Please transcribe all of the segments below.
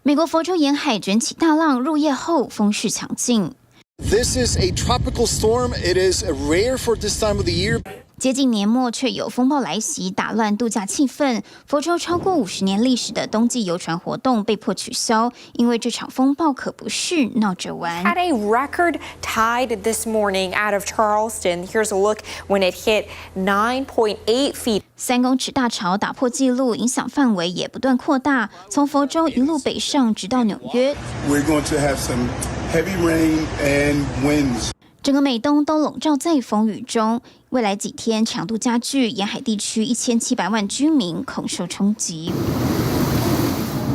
美国佛州沿海卷起大浪，入夜后风势强劲。This is a tropical storm. It is rare for this time of the year. 接近年末，却有风暴来袭，打乱度假气氛。佛州超过50年历史的冬季游船活动被迫取消，因为这场风暴可不是闹着玩。Had a record tide this morning out of Charleston. Here's a look when it hit 9.8 feet. 3公尺大潮打破纪录，影响范围也不断扩大，从佛州一路北上，直到纽约。We're going to have some heavy rain and winds. 整个美东都笼罩在风雨中，未来几天强度加剧，沿海地区1700万居民恐受冲击。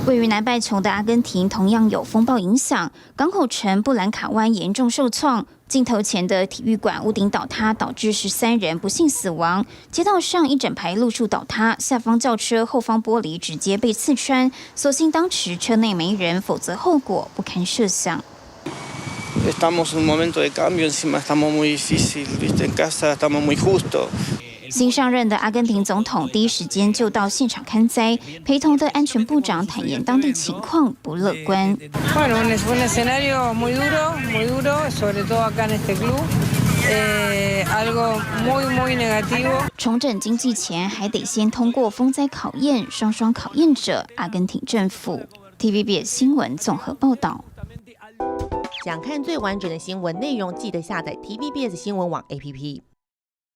位于南半球的阿根廷同样有风暴影响，港口城布兰卡湾严重受创。镜头前的体育馆屋顶倒塌，导致13人不幸死亡。街道上一整排路树倒塌，下方轿车后方玻璃直接被刺穿。所幸当时车内没人，否则后果不堪设想。Estamos en un momento de cambio, encima estamos muy difícil, ¿viste? En casa estamos muy justo. 新上任的阿根廷总统第一时间就到现场看灾，陪同的安全部长坦言当地情况不乐观。Bueno, es un escenario muy duro, sobre todo acá en este club. Algo muy negativo. 重整经济前，还得先通过风灾考验，双双考验着阿根廷政府。TVBS 新闻综合报道。想看最完整的新闻内容，记得下载 TVBS 新闻网 APP。